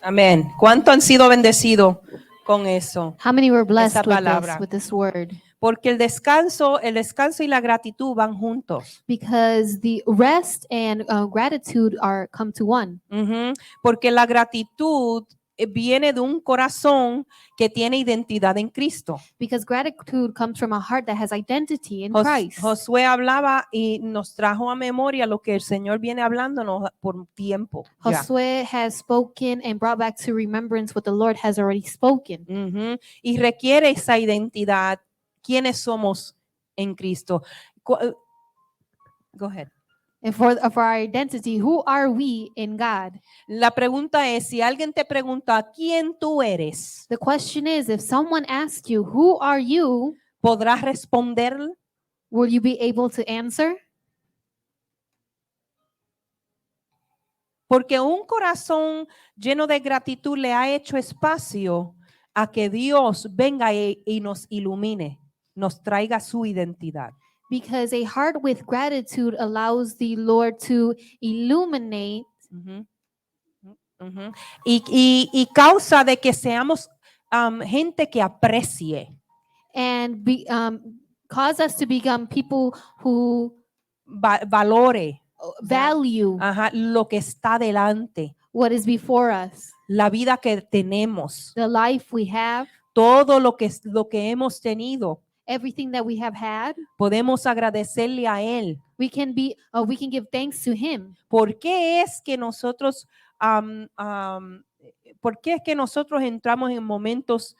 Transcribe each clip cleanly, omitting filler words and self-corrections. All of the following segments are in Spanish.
Amén. ¿Cuánto han sido bendecidos con eso? How many were Esa blessed palabra. with this word? Porque el descanso y la gratitud van juntos. Because the rest and gratitude come to one. Ujú. Porque la gratitud viene de un corazón que tiene identidad en Cristo. Because gratitude comes from a heart that has identity in Christ. Josué hablaba y nos trajo a memoria lo que el Señor viene hablándonos por tiempo. Ya. Josué has spoken and brought back to remembrance what the Lord has already spoken. Ujú. Y requiere esa identidad. ¿Quiénes somos en Cristo? Go ahead. And for our identity, who are we in God? La pregunta es, si alguien te pregunta quién tú eres, The question is, if someone asks you, who are you? ¿podrás responder? Will you be able to answer? Porque un corazón lleno de gratitud le ha hecho espacio a que Dios venga y nos ilumine, nos traiga su identidad. Because a heart with gratitude allows the Lord to illuminate. Uh-huh. Uh-huh. Y causa de que seamos gente que aprecie. And cause us to become people who valore. Value. Ajá, lo que está delante. What is before us. La vida que tenemos. The life we have. Todo lo que hemos tenido. Everything that we have had. Podemos agradecerle a Él. We can give thanks to Him. ¿Por qué es que nosotros entramos en momentos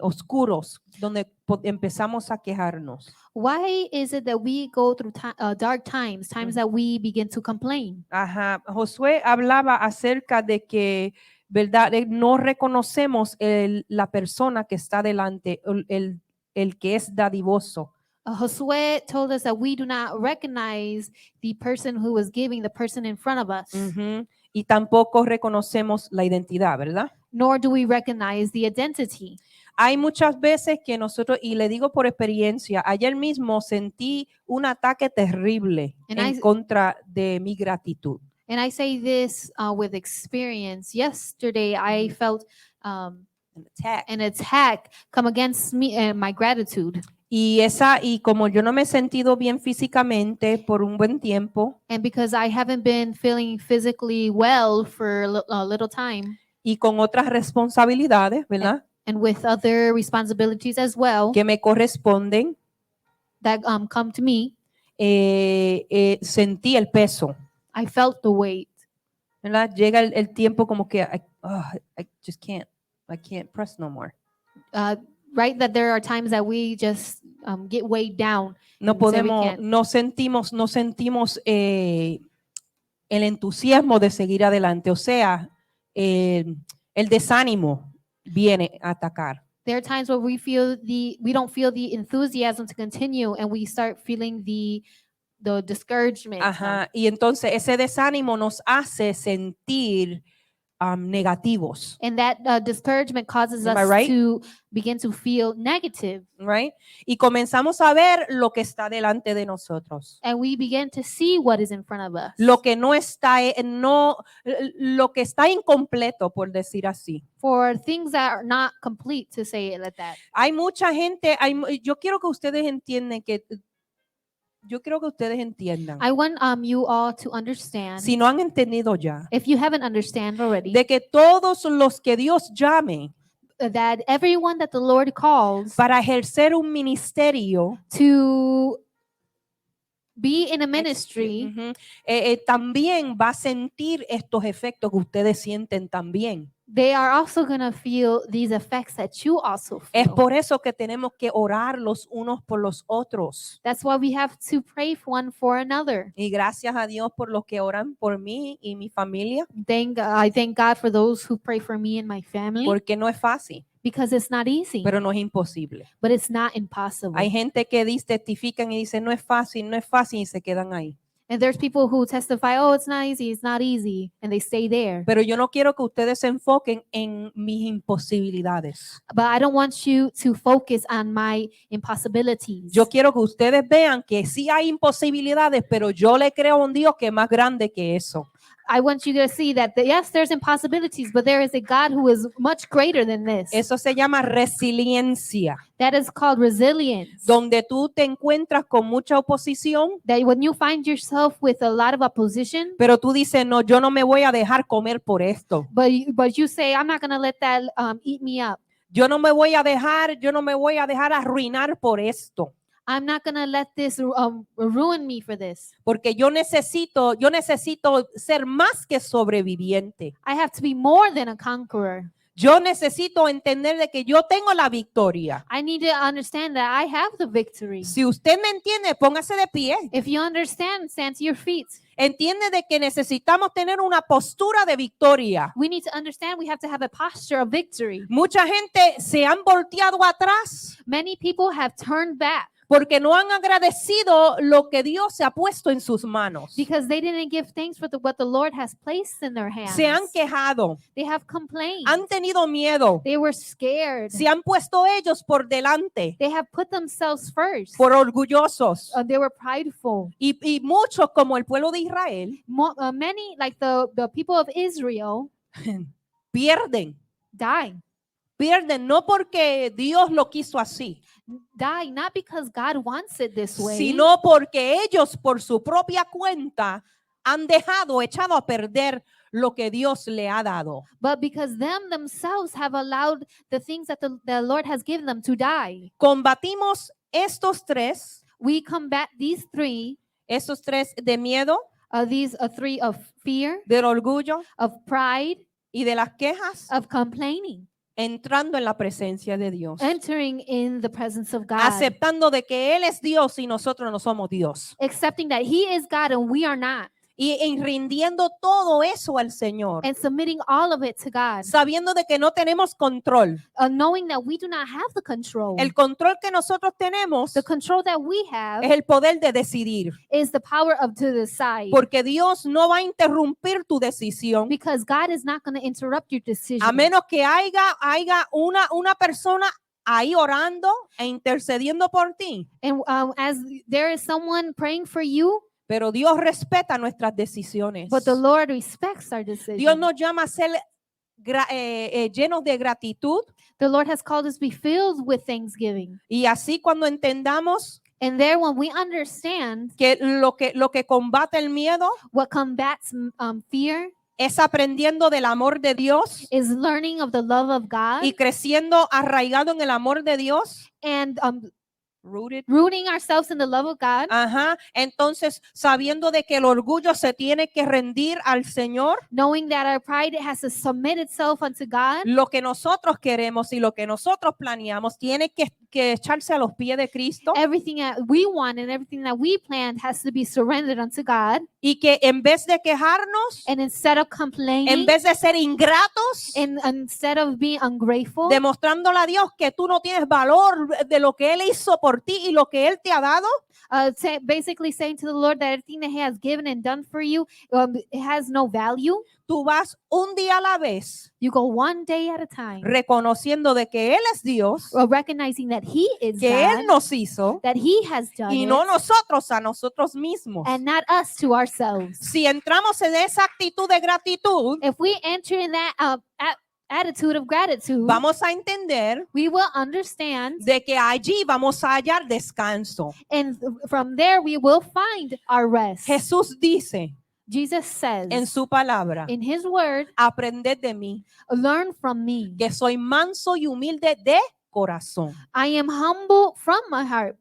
oscuros donde empezamos a quejarnos? Why is it that we go through dark times that we begin to complain? Ajá. Josué hablaba acerca de que, ¿verdad? No reconocemos la persona que está delante, el que es dadivoso. Josué told us that we do not recognize the person who was giving, the person in front of us. Uh-huh. Y tampoco reconocemos la identidad, ¿verdad? Nor do we recognize the identity. Hay muchas veces que nosotros, y le digo por experiencia, ayer mismo sentí un ataque terrible contra de mi gratitud. And I say this with experience. Yesterday, I felt an attack come against me and my gratitude. Y como yo no me he sentido bien físicamente por un buen tiempo. And because I haven't been feeling physically well for a little time. Y con otras responsabilidades, ¿verdad? And with other responsibilities as well. Que me corresponden. That come to me. Sentí el peso. I felt the weight. ¿Verdad? Llega el tiempo como que I just can't. I can't press no more. Right, that there are times that we just get weighed down. No podemos, no sentimos el entusiasmo de seguir adelante. O sea, el desánimo viene a atacar. There are times where we don't feel the enthusiasm to continue, and we start feeling the discouragement. Ajá. Y entonces ese desánimo nos hace sentir negativos. And that discouragement causes us to begin to feel negative. Right? Y comenzamos a ver lo que está delante de nosotros. And we begin to see what is in front of us. Lo que lo que está incompleto, por decir así. For things that are not complete, to say it like that. Hay mucha gente, yo quiero que ustedes entiendan que I want you all to understand. Si no han entendido ya. If you haven't understand already. De que todos los que Dios llame. That everyone that the Lord calls. Para ejercer un ministerio. To be in a ministry. También va a sentir estos efectos que ustedes sienten también. They are also going to feel these effects that you also feel. Es por eso que tenemos que orar los unos por los otros. That's why we have to pray one for another. Y gracias a Dios por los que oran por mí y mi familia. I thank God for those who pray for me and my family. Porque no es fácil. Because it's not easy. Pero no es imposible. But it's not impossible. Hay gente que testifican y dicen no es fácil y se quedan ahí. And there's people who testify, oh, it's not easy, and they stay there. Pero yo no quiero que ustedes se enfoquen en mis imposibilidades. But I don't want you to focus on my impossibilities. Yo quiero que ustedes vean que sí hay imposibilidades, pero yo le creo a un Dios que es más grande que eso. I want you to see that yes, there's impossibilities, but there is a God who is much greater than this. Eso se llama resiliencia, That is called resilience. donde tú te encuentras con mucha oposición, That when you find yourself with a lot of opposition, pero tú dices, no, yo no me voy a dejar comer por esto. but you say, I'm not going to let that eat me up. Yo no me voy a dejar arruinar por esto. I'm not going to let this ruin me for this. Porque yo necesito ser más que sobreviviente. I have to be more than a conqueror. Yo necesito entender de que yo tengo la victoria. I need to understand that I have the victory. Si usted me entiende, póngase de pie. If you understand, stand to your feet. Entiende de que necesitamos tener una postura de victoria. We need to understand we have to have a posture of victory. Mucha gente se han volteado atrás Many people have turned back porque no han agradecido lo que Dios se ha puesto en sus manos. because they didn't give thanks for what the Lord has placed in their hands. Se han quejado, They have complained. han tenido miedo, They were scared. se han puesto ellos por delante, They have put themselves first. por orgullosos. They were prideful. Y muchos, como el pueblo de Israel, Many, like the people of Israel, pierden. die No porque Dios lo quiso así, not because God wants it this way, sino porque ellos por su propia cuenta han echado a perder lo que Dios le ha dado. but because themselves have allowed the things that the Lord has given them to die. Combatimos estos tres We combat these three de miedo, these three of fear, del orgullo of pride, y de las quejas, of complaining, entrando en la presencia de Dios, entering in the presence of God, aceptando de que Él es Dios y nosotros no somos Dios, accepting that He is God and we are not, y rindiendo todo eso al Señor, and submitting all of it to God, sabiendo de que no tenemos control. knowing that we do not have the control. El control que nosotros tenemos The control that we have es el poder de decidir, is the power of to decide, porque Dios no va a interrumpir tu decisión because God is not going to interrupt your decision. a menos que haya una persona ahí orando e intercediendo por ti. And as there is someone praying for you, Pero Dios respeta nuestras decisiones. but the Lord respects our Dios decision. nos llama a ser llenos de gratitud, The Lord has called us to be filled with thanksgiving. y así cuando entendamos And there, when we understand que lo que combate el miedo what combats fear es aprendiendo del amor de Dios is learning of the love of God y creciendo arraigado en el amor de Dios, and rooted. rooting ourselves in the love of God. Ajá, entonces sabiendo de que el orgullo se tiene que rendir al Señor, Knowing that our pride has to submit itself unto God. lo que nosotros queremos y lo que nosotros planeamos tiene que echarse a los pies de Cristo, Everything that we want and everything that we planned has to be surrendered unto God. y que en vez de quejarnos, And instead of complaining, en vez de ser ingratos, and instead of being ungrateful, demostrándole a Dios que tú no tienes valor de lo que Él hizo por ti y lo que Él te ha dado, basically saying to the Lord that everything that He has given and done for you, it has no value. tú vas un día a la vez You go one day at a time, reconociendo de que Él es Dios, recognizing that He is que God, Él nos hizo that He has done y it, no nosotros a nosotros mismos. and not us to ourselves. Si entramos en esa actitud de gratitud, If we enter in that attitude of gratitude, vamos a entender we will understand, de que allí vamos a hallar descanso. and from there we will find our rest. Jesús dice Jesus says en su palabra, in His word, aprended de mí, learn from me. que soy manso y humilde de corazón. I am humble from my heart,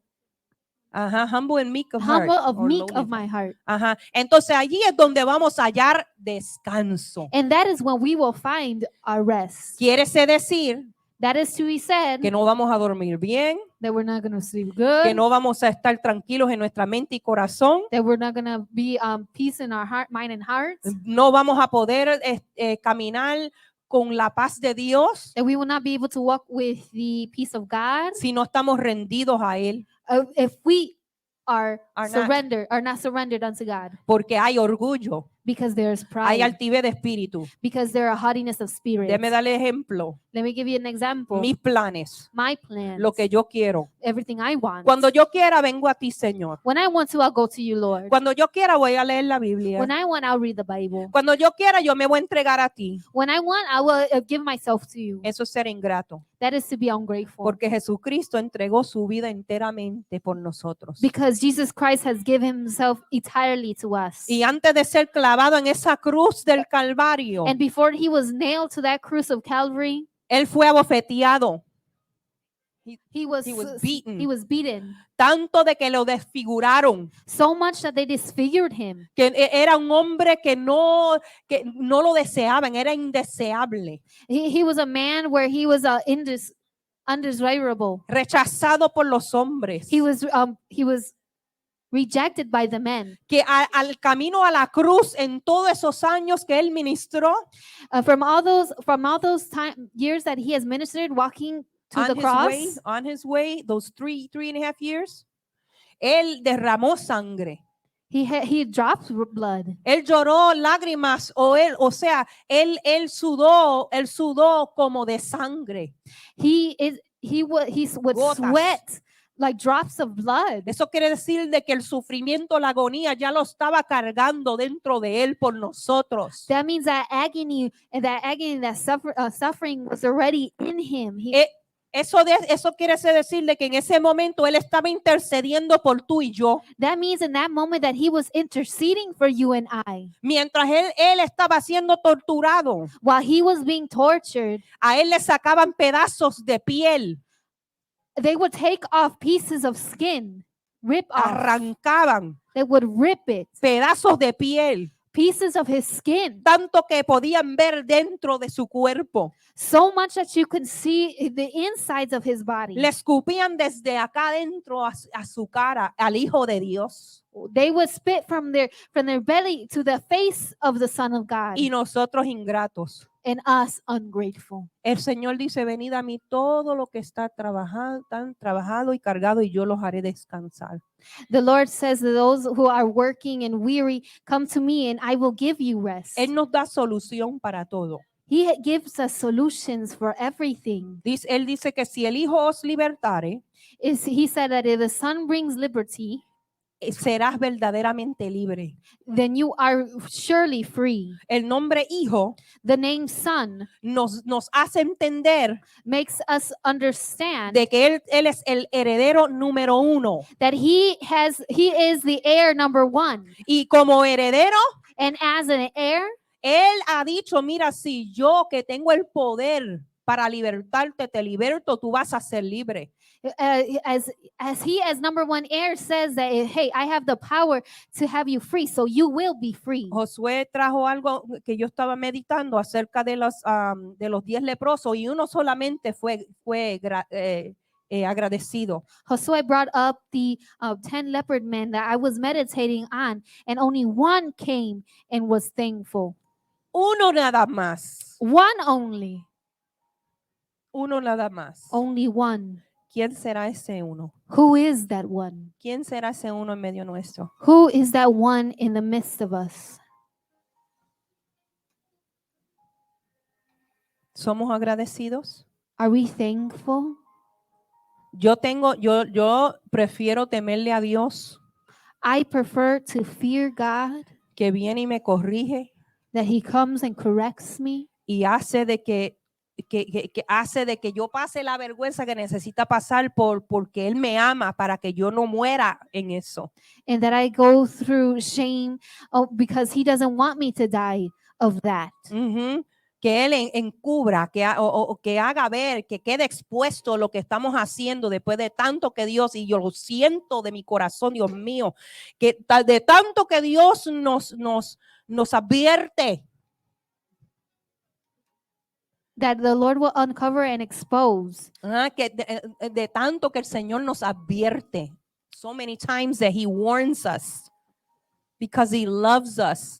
Ajá, humble and meek of heart. humble of or meek lowly. of my heart. Ajá, entonces allí es donde vamos a hallar descanso. And that is when we will find our rest. Quiere decir That is to be said que no vamos a dormir bien, that we're not going to sleep que good, no vamos a estar tranquilos en nuestra mente y corazón, that we're not going to be peace in our heart, mind and hearts, no vamos a poder caminar con la paz de Dios that we will not be able to walk with the peace of God si no estamos rendidos a Él, if we are Are not. not surrendered unto God, porque hay orgullo, Because there's hay pride. altivez de espíritu. Because there are haughtiness of spirit. Déjeme darle ejemplo. Let me give you an example. Mis planes, My plans. lo que yo quiero. Everything I want. Cuando yo quiera, vengo a ti, Señor. When I want to, I'll go to you, Lord. Cuando yo quiera, voy a leer la Biblia. When I want, I'll read the Bible. Cuando yo quiera, yo me voy a entregar a ti. When I want, I will give myself to you. Eso es ser ingrato. That is to be ungrateful. Porque Jesucristo entregó su vida enteramente por nosotros. Because Jesus Christ has given himself entirely to us. Y antes de ser clavado en esa cruz del Calvario, And before he was nailed to that cross of Calvary, él fue abofeteado. he was beaten. He was beaten Tanto de que lo desfiguraron. so much that they disfigured him. Que era un hombre que no lo deseaban, era indeseable. He was a man where he was undesirable. Rechazado por los hombres. He was rejected by the men. Que al camino a la cruz en todos esos años que él ministró, From all those years that he has ministered, walking to the cross, on his way, those 3.5 years, él derramó sangre. he dropped blood. Él lloró lágrimas, él sudó como de sangre. He would Gotas. sweat like drops of blood. Eso quiere decir de que el sufrimiento, la agonía ya lo estaba cargando dentro de él por nosotros. That means that suffering was already in him. Eso quiere decir de que en ese momento él estaba intercediendo por tú y yo. That means in that moment that he was interceding for you and I. Mientras él estaba siendo torturado, While he was being tortured, a él le sacaban pedazos de piel, they would take off pieces of skin, rip off. arrancaban They would rip it, pedazos de piel, pieces of his skin, tanto que podían ver dentro de su cuerpo. so much that you could see the insides of his body. Le escupían desde acá adentro a su cara al Hijo de Dios. They would spit from their belly to the face of the Son of God. Y nosotros ingratos. And us ungrateful. El Señor dice, venid a mí todo lo que está tan trabajado y cargado y yo los haré descansar. The Lord says to those who are working and weary, come to me and I will give you rest. Él nos da solución para todo. He gives us solutions for everything. Él dice que si el Hijo os libertare, He said that if the Son brings liberty, serás verdaderamente libre. then you are surely free. El nombre Hijo The name Son nos hace entender makes us understand de que él es el heredero número 1. that he is the heir number 1. Y como heredero, And as an heir, él ha dicho, mira, si yo que tengo el poder para libertarte, te liberto, tú vas a ser libre. as number 1 heir says that, hey, I have the power to have you free, so you will be free. Josué trajo algo que yo estaba meditando acerca de los 10 leprosos y uno solamente fue agradecido. Josué brought up the 10 leopard men that I was meditating on, and only one came and was thankful. Uno nada más. One only. Uno nada más. Only one. ¿Quién será ese uno? Who is that one? ¿Quién será ese uno en medio nuestro? Who is that one in the midst of us? ¿Somos agradecidos? Are we thankful? Yo prefiero temerle a Dios, I prefer to fear God, que viene y me corrige that he comes and corrects me, y hace de que yo pase la vergüenza que necesita pasar porque Él me ama, para que yo no muera en eso. and that I go through shame because he doesn't want me to die of that. Ujú. Que Él encubra, que haga ver, que quede expuesto lo que estamos haciendo después de tanto que Dios, y yo lo siento de mi corazón, Dios mío, que de tanto que Dios nos advierte. That the Lord will uncover and expose. Que de tanto que el Señor nos advierte. So many times that He warns us because He loves us.